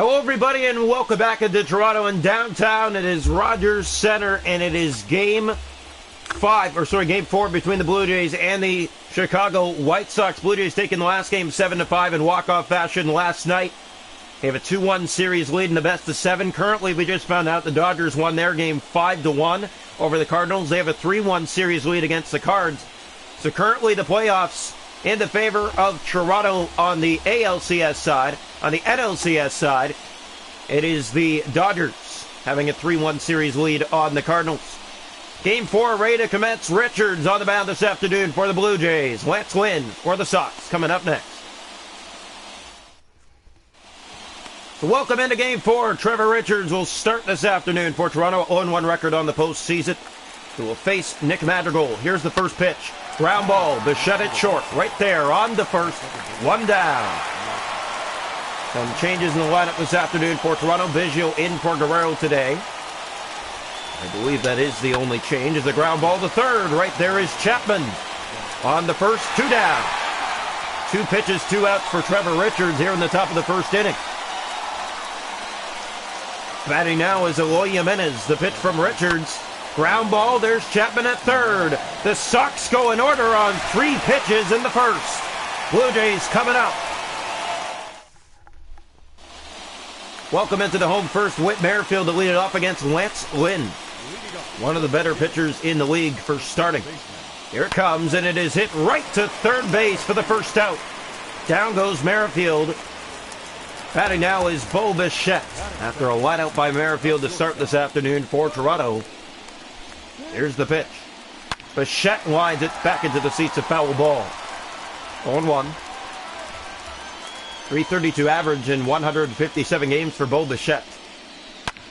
Hello, everybody, and welcome back into Toronto and downtown. It is Rogers Center, and it is game 4 between the Blue Jays and the Chicago White Sox. Blue Jays taking the last game 7-5 in walk-off fashion last night. They have a 2-1 series lead in the best of 7. Currently, we just found out the Dodgers won their game 5-1 over the Cardinals. They have a 3-1 series lead against the Cards. So currently the playoffs in the favor of Toronto on the ALCS side. On the NLCS side, it is the Dodgers having a 3-1 series lead on the Cardinals. Game 4 ready to commence. Richards on the mound this afternoon for the Blue Jays. Lance Lynn for the Sox coming up next. So welcome into Game 4. Trevor Richards will start this afternoon for Toronto. 0-1 record on the postseason. Who will face Nick Madrigal. Here's the first pitch. Ground ball. Bichette it short. Right there on the first. One down. Some changes in the lineup this afternoon for Toronto. Biggio in for Guerrero today. I believe that is the only change. Is the ground ball to third. Right there is Chapman. On the first. 2 down. 2 pitches, 2 outs for Trevor Richards here in the top of the first inning. Batting now is Eloy Jimenez. The pitch from Richards. Ground ball. There's Chapman at third. The Sox go in order on 3 pitches in the first. Blue Jays coming up. Welcome into the home first. Whit Merrifield to lead it off against Lance Lynn. One of the better pitchers in the league for starting. Here it comes, and it is hit right to third base for the first out. Down goes Merrifield. Batting now is Bo Bichette. After a lineout by Merrifield to start this afternoon for Toronto. Here's the pitch. Bichette winds it back into the seats of foul ball. 0-1. .332 average in 157 games for Bo Bichette.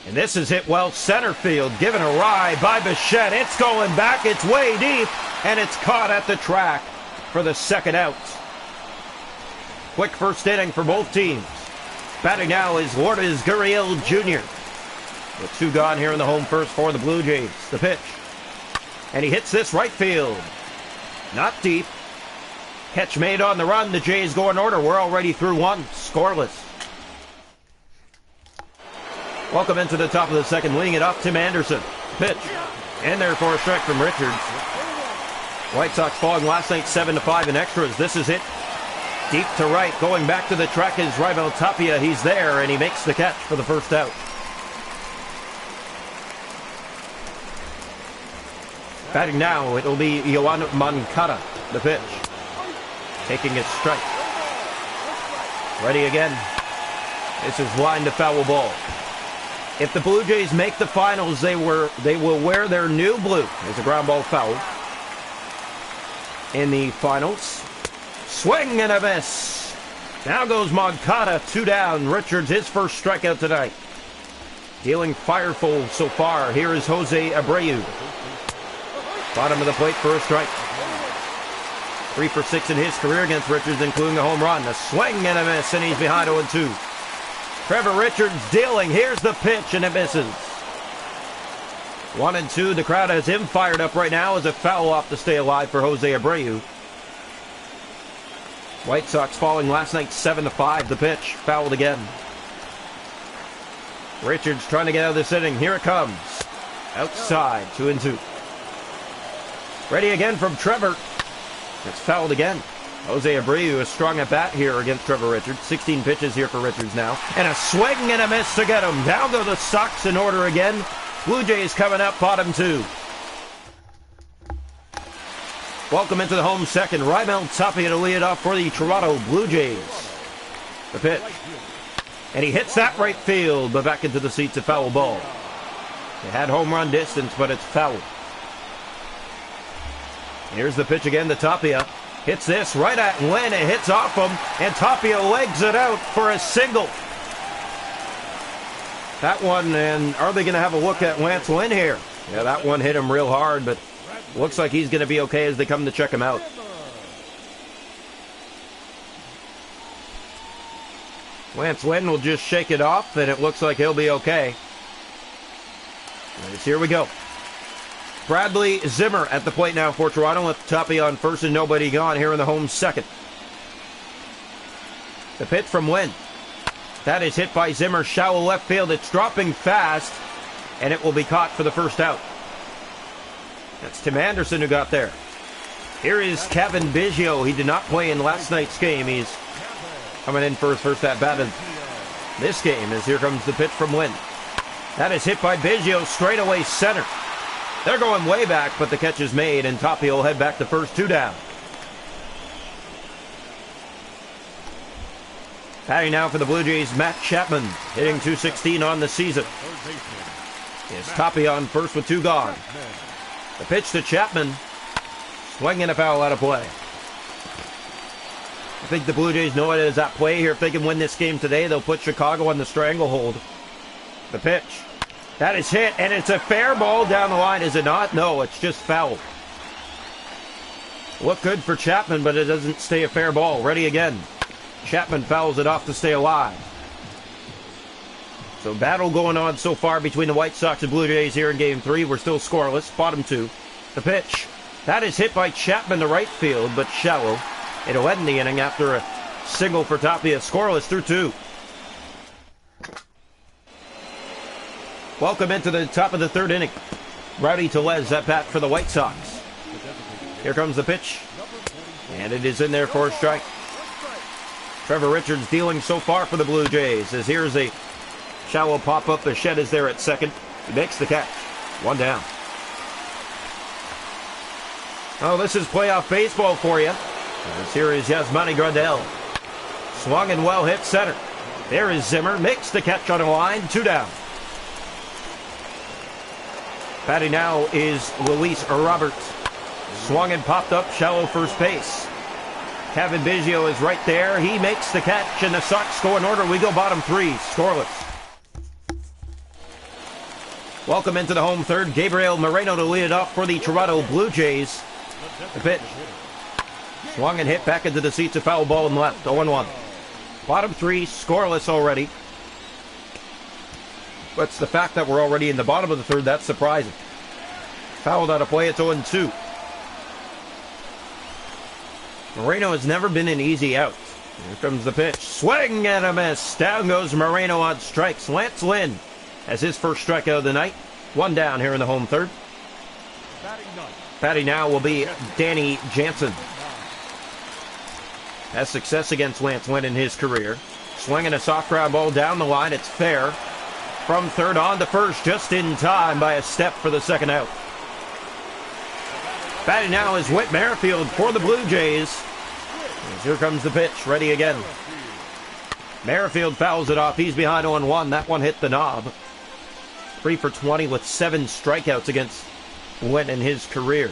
And this is hit well center field. Given a ride by Bichette. It's going back. It's way deep. And it's caught at the track for the second out. Quick first inning for both teams. Batting now is Lourdes Gurriel Jr. With 2 gone here in the home first for the Blue Jays. The pitch. And he hits this right field. Not deep. Catch made on the run. The Jays go in order. We're already through 1. Scoreless. Welcome into the top of the second. Leading it up, Tim Anderson. Pitch. And there for a strike from Richards. White Sox falling last night 7-5 in extras. This is hit deep to right. Going back to the track is Raimel Tapia. He's there, and he makes the catch for the first out. Batting now, it'll be Yoan Moncada. The pitch. Taking a strike. Ready again. This is line to foul ball. If the Blue Jays make the finals, they will wear their new blue. There's a ground ball foul in the finals. Swing and a miss. Now goes Moncada. 2 down. Richards, his first strikeout tonight. Dealing fireful so far. Here is Jose Abreu. Bottom of the plate for a strike. 3 for 6 in his career against Richards, including a home run. A swing and a miss, and he's behind 0-2. Trevor Richards dealing. Here's the pitch, and it misses. 1-2. The crowd has him fired up right now as a foul off to stay alive for Jose Abreu. White Sox falling last night 7-5. The pitch fouled again. Richards trying to get out of this inning. Here it comes. Outside. 2-2. Ready again from Trevor. It's fouled again. Jose Abreu is strong at bat here against Trevor Richards. 16 pitches here for Richards now. And a swing and a miss to get him. Down go the Sox in order again. Blue Jays coming up, bottom 2. Welcome into the home second. Raimel Tapia to lead it off for the Toronto Blue Jays. The pitch. And he hits that right field, but back into the seats of foul ball. It had home run distance, but it's foul. Here's the pitch again to Tapia. Hits this right at Lynn. It hits off him, and Tapia legs it out for a single. That one, and are they going to have a look at Lance Lynn here? Yeah, that one hit him real hard, but looks like he's going to be okay as they come to check him out. Lance Lynn will just shake it off, and it looks like he'll be okay. Here we go. Bradley Zimmer at the plate now for Toronto with Tapia on first and nobody gone here in the home second. The pitch from Lynn. That is hit by Zimmer, shallow left field. It's dropping fast, and it will be caught for the first out. That's Tim Anderson who got there. Here is Kevin Biggio. He did not play in last night's game. He's coming in for his first at-bat in this game, as here comes the pitch from Wynn. That is hit by Biggio, straightaway center. They're going way back, but the catch is made, and Tapia will head back to first, 2 down. Batting now for the Blue Jays, Matt Chapman, hitting .216 on the season. Is Tapia on first with 2 gone. The pitch to Chapman, swinging a foul out of play. I think the Blue Jays know it is at play here. If they can win this game today, they'll put Chicago on the stranglehold. The pitch. That is hit, and it's a fair ball down the line, is it not? No, it's just foul. Look good for Chapman, but it doesn't stay a fair ball. Ready again. Chapman fouls it off to stay alive. So battle going on so far between the White Sox and Blue Jays here in Game 3. We're still scoreless. Bottom 2. The pitch. That is hit by Chapman to right field, but shallow. It'll end the inning after a single for Tapia. Scoreless through 2. Welcome into the top of the 3rd inning. Rowdy Tellez at bat for the White Sox. Here comes the pitch. And it is in there for a strike. Trevor Richards dealing so far for the Blue Jays, as here's a shallow pop-up. The shed is there at second. He makes the catch. 1 down. Oh, this is playoff baseball for you. As here is Yasmani Grandal. Swung and well hit center. There is Zimmer. Makes the catch on a line. 2 down. Batting now is Luis Roberts. Swung and popped up shallow first base. Kevin Biggio is right there. He makes the catch, and the Sox go in order. We go bottom 3, scoreless. Welcome into the home 3rd. Gabriel Moreno to lead it off for the Toronto Blue Jays. The pitch. Swung and hit back into the seats. A foul ball and left. 0-1. Bottom 3, scoreless already. But it's the fact that we're already in the bottom of the 3rd that's surprising. Fouled out of play. It's 0-2. Moreno has never been an easy out. Here comes the pitch. Swing and a miss. Down goes Moreno on strikes. Lance Lynn has his first strikeout of the night. 1 down here in the home 3rd. Batting now will be Danny Jansen. Has success against Lance Lynn in his career. Swinging a soft ground ball down the line. It's fair. From 3rd on to 1st, just in time by a step for the 2nd out. Batting now is Whit Merrifield for the Blue Jays. As here comes the pitch, ready again. Merrifield fouls it off. He's behind 0-1. That one hit the knob. 3 for 20 with 7 strikeouts against Whit in his career.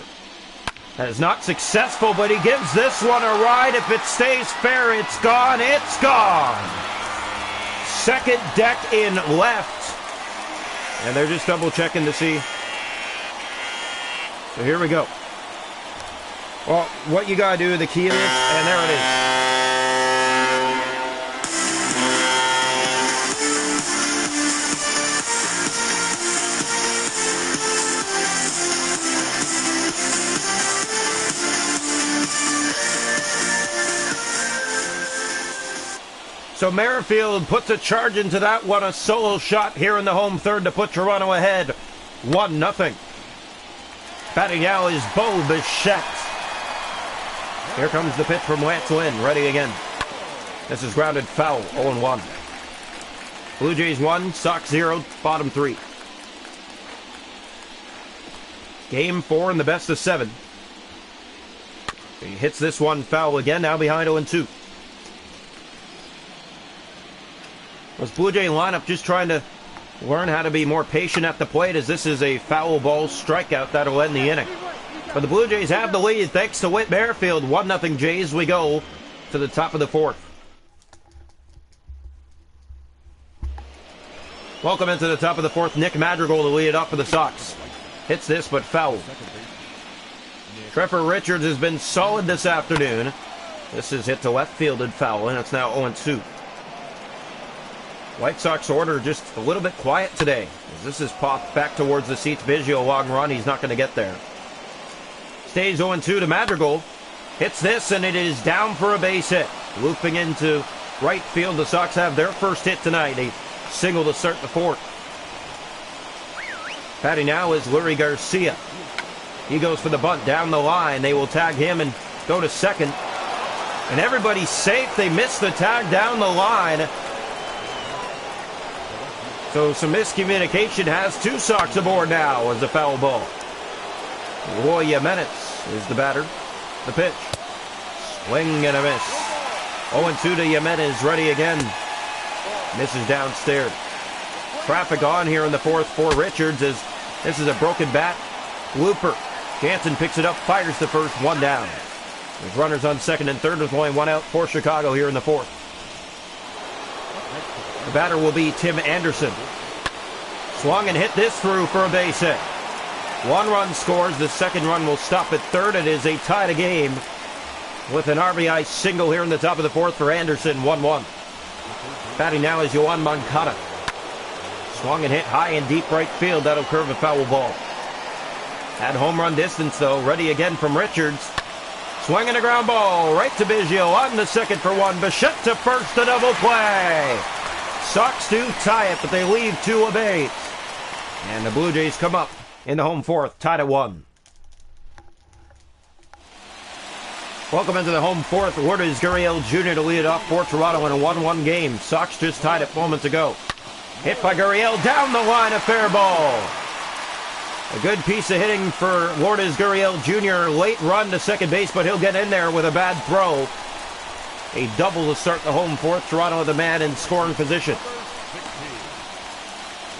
That is not successful, but he gives this one a ride. If it stays fair, it's gone. It's gone. Second deck in left. And they're just double checking to see. So here we go. Well, what you got to do, the key is, and there it is. So Merrifield puts a charge into that one, a solo shot here in the home 3rd to put Toronto ahead 1-0. Batting now is Bo Bichette. Here comes the pitch from Lance Lynn, ready again. This is grounded foul, 0-1. Blue Jays 1, Sox 0, bottom 3. Game 4 in the best of 7. He hits this one foul again, now behind 0-2. Was Blue Jay lineup just trying to learn how to be more patient at the plate, as this is a foul ball strikeout that'll end the inning. But the Blue Jays have the lead thanks to Whit Merrifield. 1-0 Jays. We go to the top of the 4th. Welcome into the top of the 4th. Nick Madrigal to lead it up for the Sox. Hits this, but foul. Trevor Richards has been solid this afternoon. This is hit to left field and foul, and it's now 0-2. White Sox order just a little bit quiet today, as this is popped back towards the seats. Biggio, long run, he's not going to get there. Stays 0-2 to Madrigal. Hits this, and it is down for a base hit. Looping into right field. The Sox have their first hit tonight. A single to start the fourth. Batting now is Lurie Garcia. He goes for the bunt down the line. They will tag him and go to second. And everybody's safe. They missed the tag down the line. So some miscommunication. Has two Sox aboard now as a foul ball. Roy Jimenez is the batter. The pitch. Swing and a miss. 0-2 to Jimenez. Ready again. Misses downstairs. Traffic on here in the fourth for Richards as this is a broken bat. Looper. Jansen picks it up, fires the first, one down. There's runners on second and third with only one out for Chicago here in the fourth. The batter will be Tim Anderson. Swung and hit this through for a base hit. One run scores. The second run will stop at third. It is a tie to game with an RBI single here in the top of the fourth for Anderson, 1-1. Batting now is Yoan Moncada. Swung and hit high and deep right field. That'll curve a foul ball. At home run distance, though. Ready again from Richards. Swinging a ground ball right to Biggio on the second for one. Bichette to first, a double play. Sox do tie it, but they leave two a base. And the Blue Jays come up in the home fourth, tied at 1. Welcome into the home fourth. Lourdes Gurriel Jr. to lead it off for Toronto in a 1-1 game. Sox just tied it moments ago. Hit by Gurriel down the line, a fair ball. A good piece of hitting for Lourdes Gurriel Jr. Late run to second base, but he'll get in there with a bad throw. A double to start the home fourth. Toronto with a man in scoring position.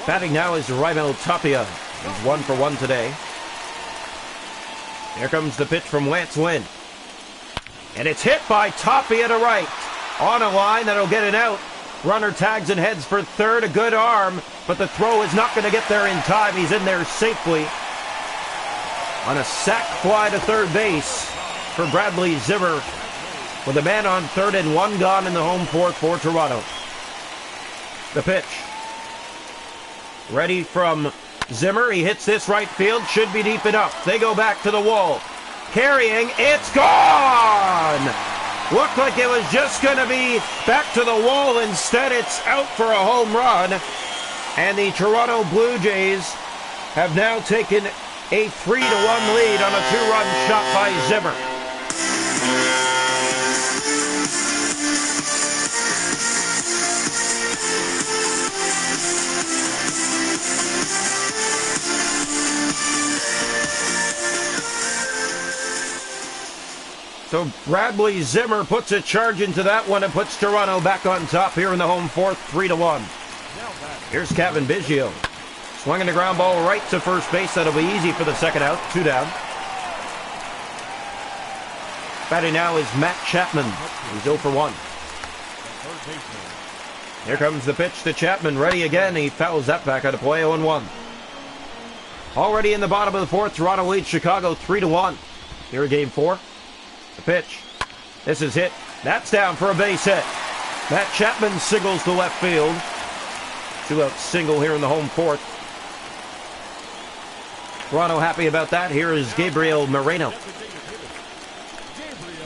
Batting now is Raimel Tapia. He's 1 for 1 today. Here comes the pitch from Lance Lynn. And it's hit by Tapia to right. On a line that'll get it out. Runner tags and heads for third. A good arm, but the throw is not going to get there in time. He's in there safely on a sac fly to third base for Bradley Zimmer with a man on third and one gone in the home fourth for Toronto. The pitch. Ready from Zimmer. He hits this right field. Should be deep enough. They go back to the wall. Carrying. It's gone! Looked like it was just going to be back to the wall. Instead, it's out for a home run. And the Toronto Blue Jays have now taken a 3-1 lead on a 2-run shot by Zimmer. So Bradley Zimmer puts a charge into that one and puts Toronto back on top here in the home fourth, 3-1. Here's Kevin Biggio. Swinging the ground ball right to first base. That'll be easy for the second out. 2 down. Batting now is Matt Chapman. He's 0 for 1. Here comes the pitch to Chapman. Ready again. He fouls that back out of play. 0-1. Already in the bottom of the fourth, Toronto leads Chicago 3-1. Here in game 4. The pitch. This is hit. That's down for a base hit. Matt Chapman singles to left field. 2-out single here in the home fourth. Toronto happy about that. Here is Gabriel Moreno.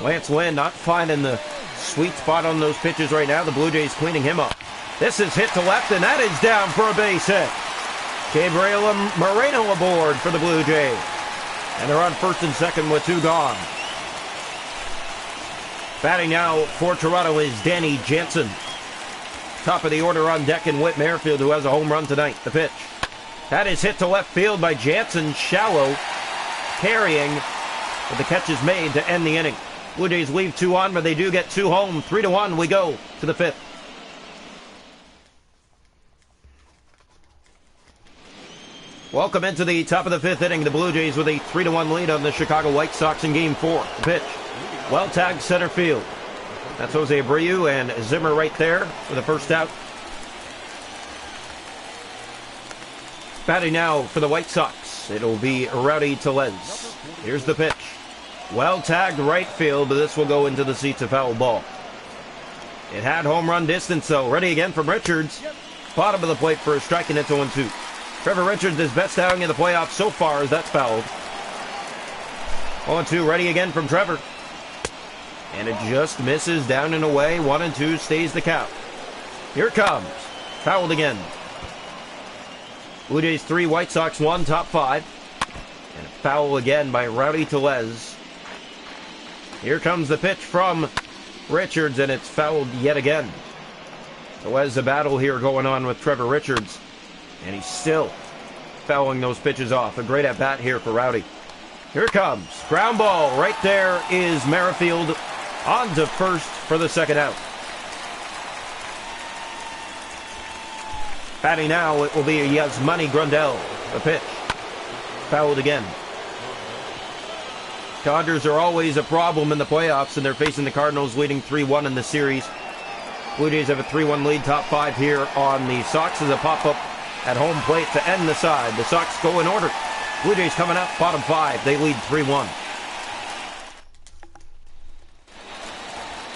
Lance Lynn not finding the sweet spot on those pitches right now. The Blue Jays cleaning him up. This is hit to left, and that is down for a base hit. Gabriel Moreno aboard for the Blue Jays. And they're on first and second with 2 gone. Batting now for Toronto is Danny Jansen. Top of the order on deck in Whit Merrifield, who has a home run tonight. The pitch. That is hit to left field by Jansen. Shallow. Carrying. But the catch is made to end the inning. Blue Jays leave 2 on, but they do get 2 home. 3-1. We go to the 5th. Welcome into the top of the 5th inning. The Blue Jays with a 3-1 lead on the Chicago White Sox in game 4. The pitch. Well tagged center field. That's Jose Abreu and Zimmer right there for the first out. Batting now for the White Sox. It'll be Rowdy Tellez. Here's the pitch. Well tagged right field, but this will go into the seats of foul ball. It had home run distance, though. Ready again from Richards. Bottom of the plate for a strike, and it's 0-2. Trevor Richards, his best outing in the playoffs so far, as that's fouled. 0-2, ready again from Trevor. And it just misses down and away. 1-2 stays the count. Here it comes. Fouled again. Blue Jays 3, White Sox 1, top 5. And a foul again by Rowdy Tellez. Here comes the pitch from Richards, and it's fouled yet again. Tellez, a battle here going on with Trevor Richards. And he's still fouling those pitches off. A great at-bat here for Rowdy. Here it comes. Ground ball. Right there is Merrifield on to first for the second out. Batting now, it will be Yasmani Grandal. The pitch. Fouled again. Dodgers are always a problem in the playoffs, and they're facing the Cardinals, leading 3-1 in the series. Blue Jays have a 3-1 lead, top 5 here on the Sox as a pop-up at home plate to end the side. The Sox go in order. Blue Jays coming up, bottom 5. They lead 3-1.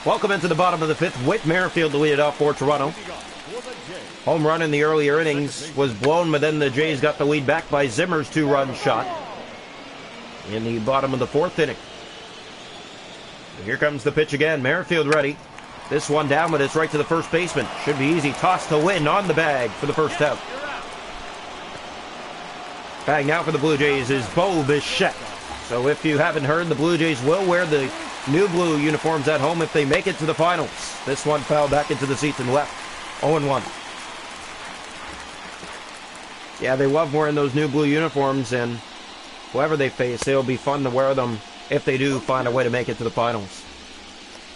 Welcome into the bottom of the 5th. Whit Merrifield to lead it off for Toronto. Home run in the earlier innings was blown, but then the Jays got the lead back by Zimmer's 2-run shot in the bottom of the 4th inning. Here comes the pitch again. Merrifield ready. This one down, but it's right to the first baseman. Should be easy. Toss to Wynn on the bag for the first out. Batting now for the Blue Jays is Bo Bichette. So if you haven't heard, the Blue Jays will wear the new blue uniforms at home if they make it to the finals. This one fouled back into the seats and left. 0-1. Yeah, they love wearing those new blue uniforms, and whoever they face, it'll be fun to wear them if they do find a way to make it to the finals.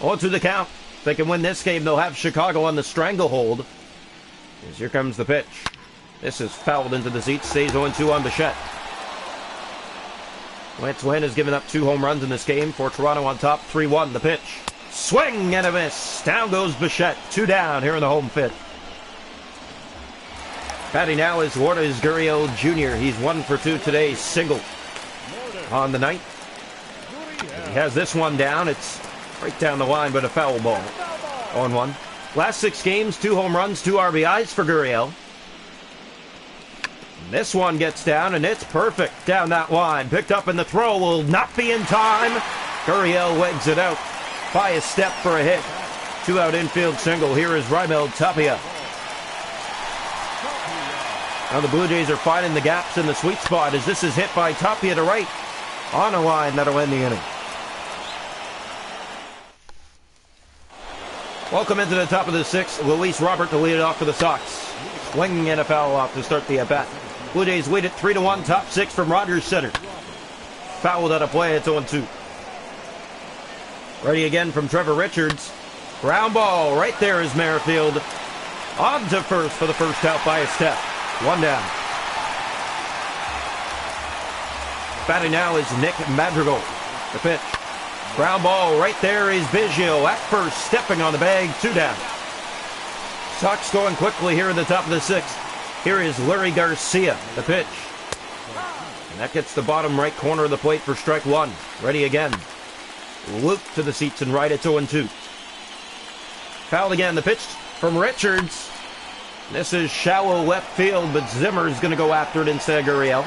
On to the count. If they can win this game, they'll have Chicago on the stranglehold. As here comes the pitch. This is fouled into the seats. Stays 0-2 on Bichette. Lance Lynn has given up 2 home runs in this game for Toronto on top. 3-1 the pitch. Swing and a miss. Down goes Bichette. 2 down here in the home 5th. Batting now is Lourdes Gurriel Jr. He's 1 for 2 today. Single on the night. He has this one down. It's right down the line, but a foul ball. 0-1. Last 6 games, 2 home runs, 2 RBIs for Gurriel. This one gets down, and it's perfect down that line. Picked up, and the throw will not be in time. Gurriel legs it out by a step for a hit. 2-out infield single. Here is Raimel Tapia. Now the Blue Jays are finding the gaps in the sweet spot as this is hit by Tapia to right on a line that'll end the inning. Welcome into the top of the 6th. Luis Robert to lead it off for the Sox. Swinging and a foul off to start the at-bat. Blue Jays lead it 3-1, top 6 from Rogers Center. Fouled out of play, it's 0-2. Ready again from Trevor Richards. Ground ball, right there is Merrifield. On to first for the first out by a step. 1 down. Batting now is Nick Madrigal. The pitch. Ground ball, right there is Biggio at first, stepping on the bag, 2 down. Sox going quickly here at the top of the 6th. Here is Larry Garcia, the pitch. And that gets the bottom right corner of the plate for strike 1. Ready again. Loop to the seats and right, it's 0-2. Fouled again, the pitch from Richards. This is shallow left field, but Zimmer's going to go after it instead of Gurriel.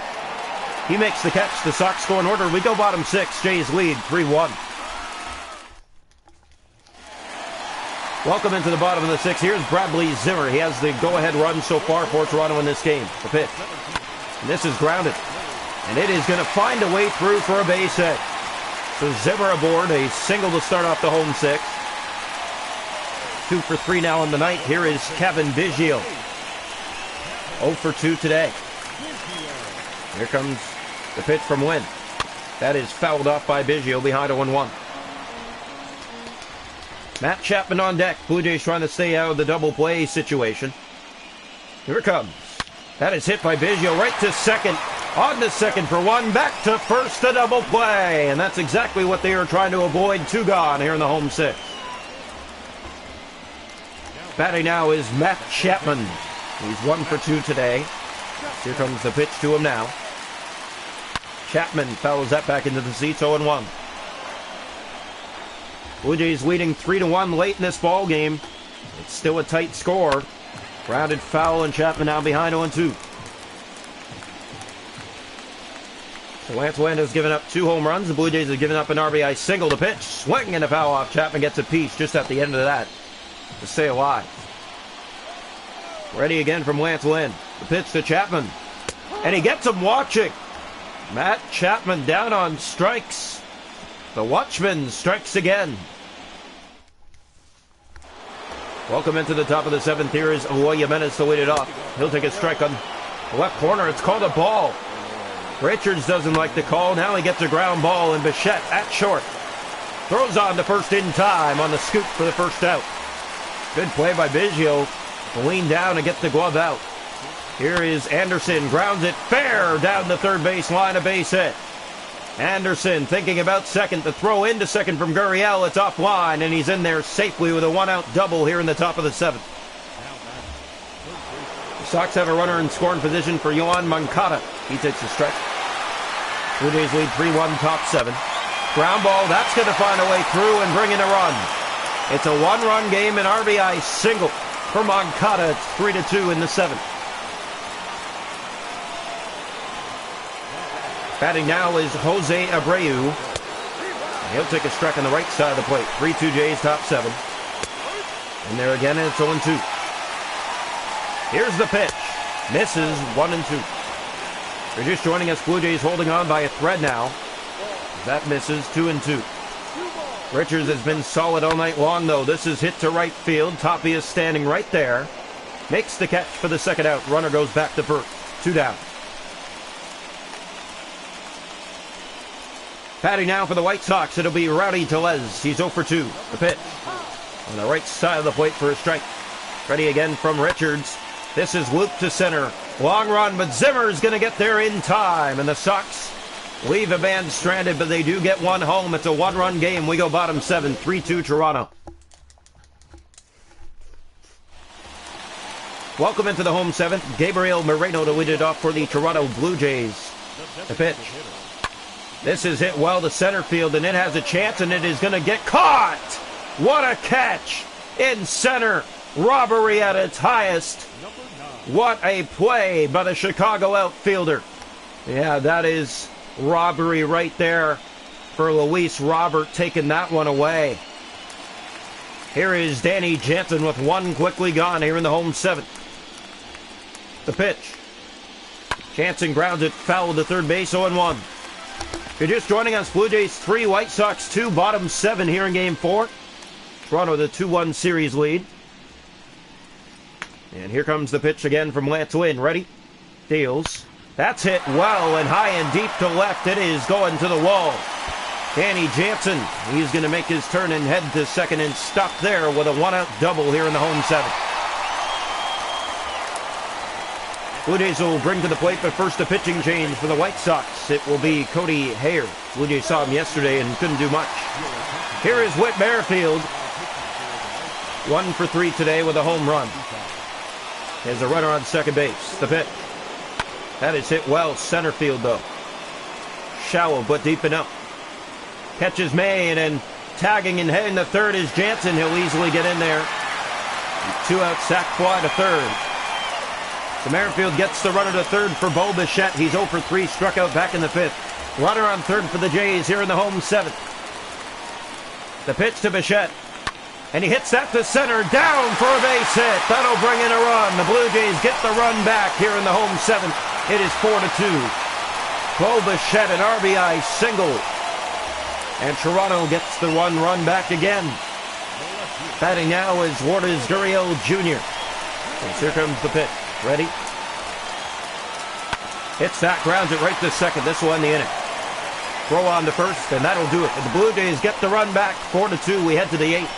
He makes the catch. The Sox go in order. We go bottom 6. Jays lead 3-1. Welcome into the bottom of the 6th. Here's Bradley Zimmer. He has the go-ahead run so far for Toronto in this game. The pitch. And this is grounded. And it is going to find a way through for a base hit. So Zimmer aboard. A single to start off the home 6. 2 for 3 now on the night. Here is Kevin Biggio. 0 for 2 today. Here comes the pitch from Wynn. That is fouled off by Biggio behind 0-1. Matt Chapman on deck. Blue Jays trying to stay out of the double play situation. Here it comes. That is hit by Biggio right to second. On to second for 1. Back to first, a double play. And that's exactly what they are trying to avoid. 2 gone here in the home 6. Batting now is Matt Chapman. He's 1 for 2 today. Here comes the pitch to him now. Chapman fouls that back into the seats, 0-1. Blue Jays leading 3-1 late in this ball game. It's still a tight score. Grounded foul, and Chapman now behind 0-2. Lance Lynn has given up 2 home runs. The Blue Jays have given up an RBI single. The pitch, swing and a foul off. Chapman gets a piece just at the end of that to stay alive. Ready again from Lance Lynn. The pitch to Chapman. And he gets him watching. Matt Chapman down on strikes. The watchman strikes again. Welcome into the top of the 7th. Here is Eloy Jimenez to lead it off. He'll take a strike on the left corner. It's called a ball. Richards doesn't like the call. Now he gets a ground ball, and Bichette at short throws on to first in time on the scoop for the first out. Good play by Biggio to lean down and get the glove out. Here is Anderson, grounds it fair down the third base line, a base hit. Anderson thinking about second, the throw into second from Gurriel. It's offline, and he's in there safely with a 1-out double here in the top of the 7th. The Sox have a runner in scoring position for Yoan Moncada. He takes a strike. Blue Jays lead 3-1, top 7. Ground ball, that's going to find a way through and bring in a run. It's a 1-run game, an RBI single for Moncada. It's 3-2 in the 7th. Batting now is Jose Abreu. He'll take a strike on the right side of the plate. 3-2 Jays, top 7. And there again, and it's 0-2. Here's the pitch. Misses, 1-2. You're just joining us. Blue Jays holding on by a thread now. That misses, 2-2. Richards has been solid all night long, though. This is hit to right field. Tapia is standing right there. Makes the catch for the second out. Runner goes back to first. 2 down. Batting now for the White Sox, it'll be Rowdy Tellez. He's 0 for 2. The pitch on the right side of the plate for a strike. Ready again from Richards. This is loop to center. Long run, but Zimmer's going to get there in time. And the Sox leave a man stranded, but they do get one home. It's a 1-run game. We go bottom 7, 3-2 Toronto. Welcome into the home 7th. Gabriel Moreno to lead it off for the Toronto Blue Jays. The pitch. This is hit well to center field, and it has a chance, and it is going to get caught. What a catch in center. Robbery at its highest. What a play by the Chicago outfielder. Yeah, that is robbery right there for Luis Robert, taking that one away. Here is Danny Jansen with one quickly gone here in the home 7th. The pitch. Jansen grounds it foul to third base, 0-1. If you're just joining us, Blue Jays 3, White Sox 2, bottom 7 here in Game 4. Toronto the 2-1 series lead. And here comes the pitch again from Lance Lynn. Ready? Deals. That's hit well and high and deep to left. It is going to the wall. Danny Jansen, he's going to make his turn and head to second and stop there with a 1-out double here in the home 7th. Blue Jays will bring to the plate, but first a pitching change for the White Sox. It will be Cody Hayer. Blue Jays saw him yesterday and couldn't do much. Here is Whit Merrifield. 1 for 3 today with a home run. There's a runner on second base. The pitch. That is hit well. Center field, though. Shallow, but deep enough. Catch is made, and tagging and heading to third is Jansen. He'll easily get in there. 2-out sac fly to third. So Merrifield gets the runner to third for Bo Bichette. He's 0 for 3, struck out back in the 5th. Runner on third for the Jays here in the home 7th. The pitch to Bichette. And he hits that to center, down for a base hit. That'll bring in a run. The Blue Jays get the run back here in the home 7th. It is 4-2. Bo Bichette, an RBI single. And Toronto gets the run back again. Batting now is Lourdes Gurriel Jr. And here comes the pitch. Ready? Hits that, grounds it right to second. This will end the inning. Throw on to first, and that'll do it. And the Blue Jays get the run back. 4-2. We head to the 8th.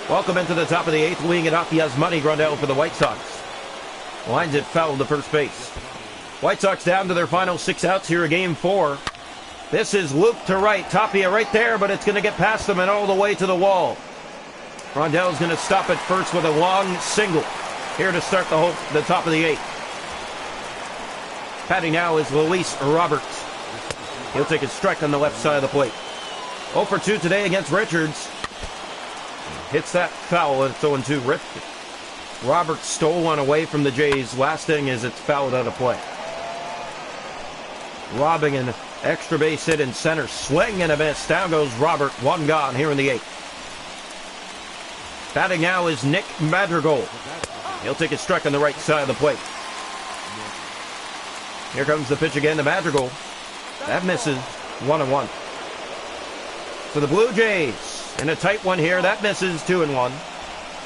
Welcome into the top of the 8th. Leading it off, Yasmani Grandal for the White Sox. Lines it foul to first base. White Sox down to their final 6 outs here in Game 4. This is loop to right. Tapia right there, but it's going to get past them and all the way to the wall. Rondell's going to stop it first with a long single. Here to start the top of the 8th. Batting now is Luis Roberts. He'll take a strike on the left side of the plate. 0 for 2 today against Richards. hits that foul, and it's 0-2. Roberts stole one away from the Jays last inning as it's fouled out of play. Robbing an extra base hit in center. Swing and a miss. Down goes Robert. One gone here in the 8th. Batting now is Nick Madrigal. He'll take a strike on the right side of the plate. Here comes the pitch again to Madrigal. That misses. 1-1. So the Blue Jays in a tight one here. That misses. 2-1.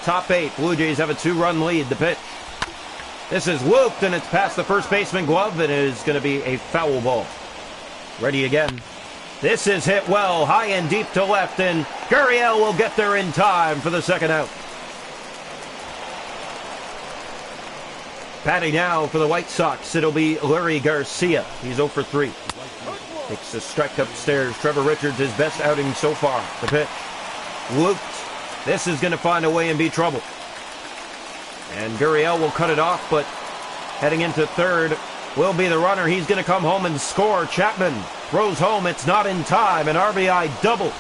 Top 8. Blue Jays have a 2-run lead. The pitch. This is looped, and it's past the first baseman glove, and it is going to be a foul ball. Ready again. This is hit well, high and deep to left, and Gurriel will get there in time for the second out. Batting now for the White Sox, it'll be Larry Garcia. He's 0 for 3. Takes a strike upstairs. Trevor Richards, his best outing so far. The pitch. Looped. This is going to find a way and be trouble. And Gurriel will cut it off, but heading into third will be the runner. He's going to come home and score. Chapman throws home. It's not in time. An RBI double.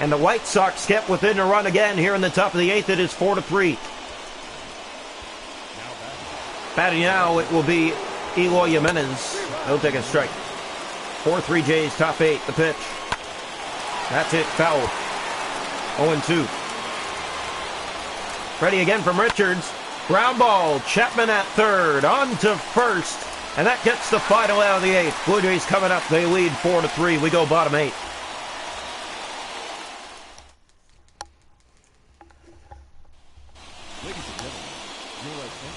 And the White Sox get within a run again here in the top of the 8th. It is 4-3. Batting now, it will be Eloy Jimenez. He'll take a strike. 4-3 Jays, top 8. The pitch. That's it. Foul. 0-2. Ready again from Richards. Ground ball. Chapman at third. On to first. And that gets the final out of the 8th. Blue Jays coming up. They lead 4-3. We go bottom 8.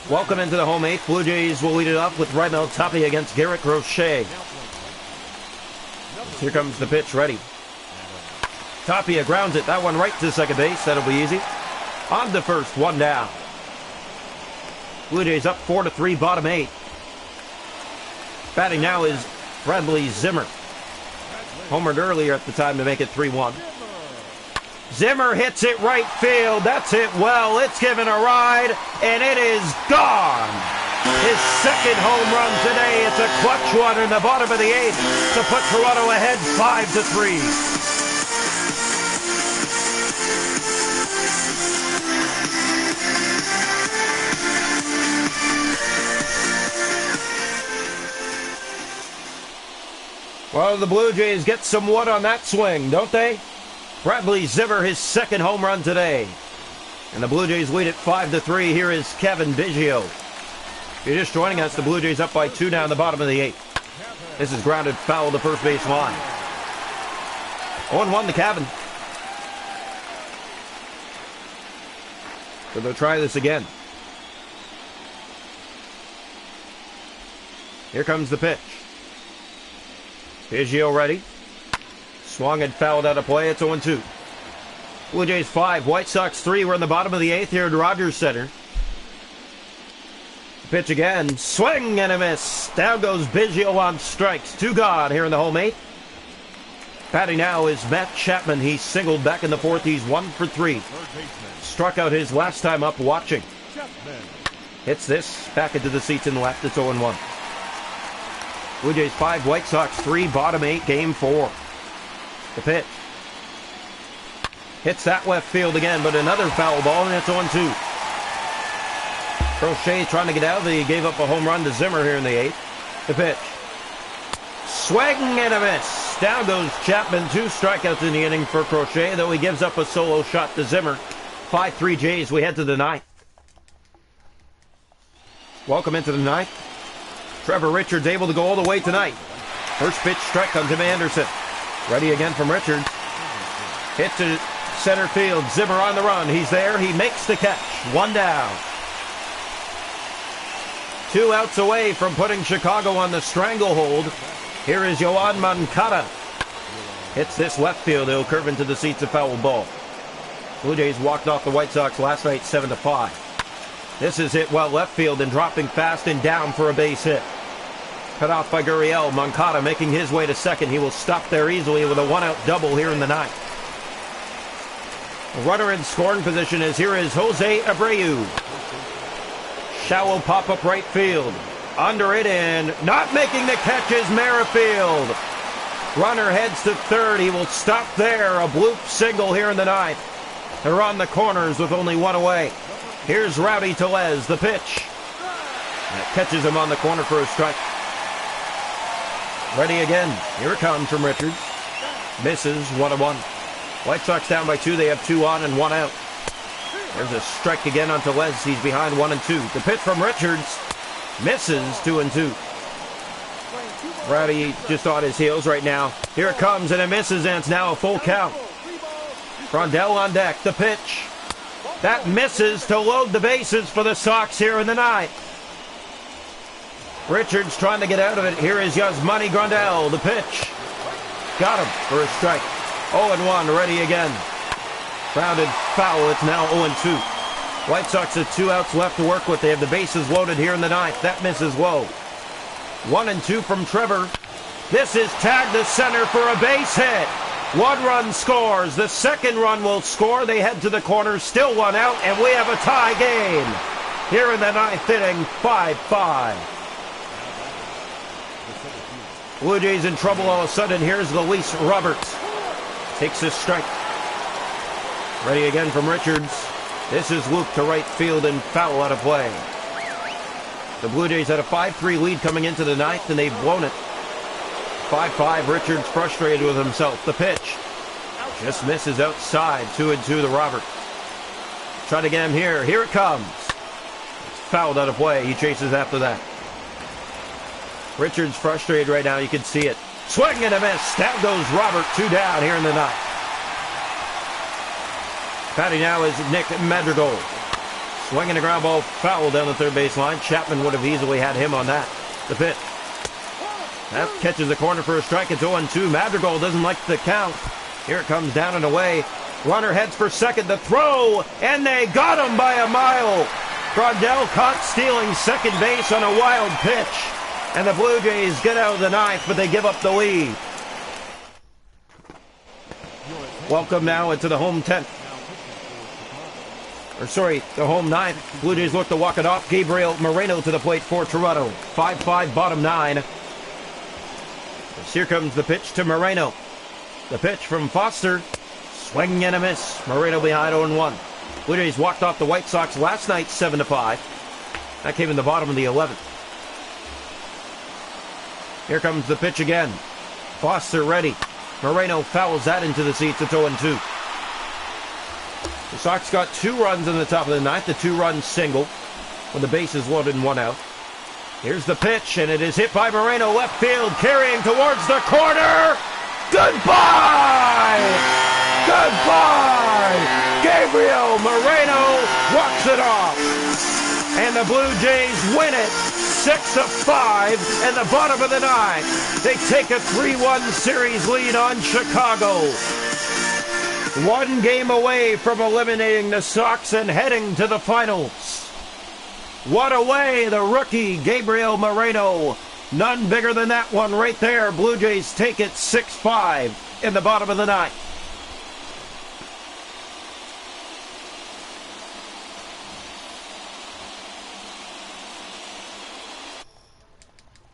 Welcome into the home 8th. Blue Jays will lead it off with Raimel Tapia against Garrett Crochet. Here comes the pitch. Ready. Tapia grounds it. That one right to second base. That'll be easy. On to first. One down. Blue Jays up 4-3, bottom 8. Batting now is Bradley Zimmer. Homered earlier at the time to make it 3-1. Zimmer hits it right field. That's hit well. It's given a ride, and it is gone. His second home run today. It's a clutch one in the bottom of the 8th to put Toronto ahead 5-3. Well, the Blue Jays get some wood on that swing, don't they? Bradley Zimmer, his second home run today. And the Blue Jays lead at 5-3. Here is Kevin Biggio. If you're just joining us, the Blue Jays up by 2 down the bottom of the 8th. This is grounded foul to first base line. 0-1 to Kevin. So they'll try this again. Here comes the pitch. Biggio ready. Swung and fouled out of play. It's 0-2. Blue Jays 5, White Sox 3. We're in the bottom of the 8th here at Rogers Center. Pitch again. Swing and a miss. Down goes Biggio on strikes. 2 gone here in the home 8th. Batting now is Matt Chapman. He singled back in the 4th. He's 1 for 3. Struck out his last time up watching. Hits this back into the seats in the left. It's 0-1. Blue Jays 5, White Sox 3, bottom 8, game 4. The pitch. Hits that left field again, but another foul ball, and it's 0-2. Crochet trying to get out. He gave up a home run to Zimmer here in the 8th. The pitch. Swing and a miss. Down goes Chapman. 2 strikeouts in the inning for Crochet, though he gives up a solo shot to Zimmer. 5-3 Jays. We head to the 9th. Welcome into the 9th. Trevor Richards able to go all the way tonight. First pitch strike on Tim Anderson. Ready again from Richards. Hit to center field. Zimmer on the run. He's there. He makes the catch. 1 down. 2 outs away from putting Chicago on the stranglehold. Here is Yoan Moncada. Hits this left field. He'll curve into the seats, a foul ball. Blue Jays walked off the White Sox last night 7-5. This is hit well left field and dropping fast and down for a base hit. Cut off by Gurriel. Moncada making his way to second. He will stop there easily with a 1-out double here in the 9th. The runner in scoring position is here is Jose Abreu. Shallow pop-up right field. Under it and not making the catch is Merrifield. Runner heads to third. He will stop there. A bloop single here in the 9th. They're on the corners with only one away. Here's Rowdy Tellez, the pitch. That catches him on the corner for a strike. Ready again. Here it comes from Richards. Misses, 1-1. White Sox down by 2. They have 2 on and 1 out. There's a strike again on Tellez. He's behind 1-2. The pitch from Richards misses, 2-2. Rowdy just on his heels right now. Here it comes and it misses, and it's now a full count. Grandel on deck. The pitch. That misses to load the bases for the Sox here in the ninth. Richards trying to get out of it. Here is Yasmani Grandel. The pitch. Got him for a strike. 0-1. Ready again. Grounded foul. It's now 0-2. White Sox have 2 outs left to work with. They have the bases loaded here in the ninth. That misses low. 1-2 from Trevor. This is tagged to center for a base hit. 1 run scores. The second run will score. They head to the corner. Still 1 out, and we have a tie game. Here in the ninth inning, 5-5. Blue Jays in trouble all of a sudden. Here's Luis Roberts. Takes his strike. Ready again from Richards. This is looped to right field and foul out of play. The Blue Jays had a 5-3 lead coming into the ninth, and they've blown it. 5-5, Richards frustrated with himself. The pitch just misses outside. 2-2 to Robert. Try to get him here. Here it comes. It's fouled out of play. He chases after that. Richards frustrated right now. You can see it. Swing and a miss. Down goes Robert. 2 down here in the ninth. Batting now is Nick Madrigal. Swinging a ground ball foul down the third base line. Chapman would have easily had him on that. The pitch. That catches the corner for a strike. It's 0-2. Madrigal doesn't like the count. Here it comes down and away. Runner heads for second. The throw, and they got him by a mile. Grandel caught stealing second base on a wild pitch. And the Blue Jays get out of the ninth, but they give up the lead. Welcome now into the home 10th. The home ninth. Blue Jays look to walk it off. Gabriel Moreno to the plate for Toronto. 5-5, bottom 9. Here comes the pitch to Moreno. The pitch from Foster. Swing and a miss. Moreno behind 0-1. Blue Jays walked off the White Sox last night 7-5. That came in the bottom of the 11th. Here comes the pitch again. Foster ready. Moreno fouls that into the seats. It's 0-2. The Sox got 2 runs in the top of the ninth. The 2-run single when the base is loaded and 1 out. Here's the pitch, and it is hit by Moreno, left field, carrying towards the corner. Goodbye! Goodbye! Gabriel Moreno walks it off. And the Blue Jays win it 6-5 in the bottom of the ninth. They take a 3-1 series lead on Chicago. 1 game away from eliminating the Sox and heading to the finals. What a way, the rookie Gabriel Moreno. None bigger than that one right there. Blue Jays take it 6-5 in the bottom of the ninth.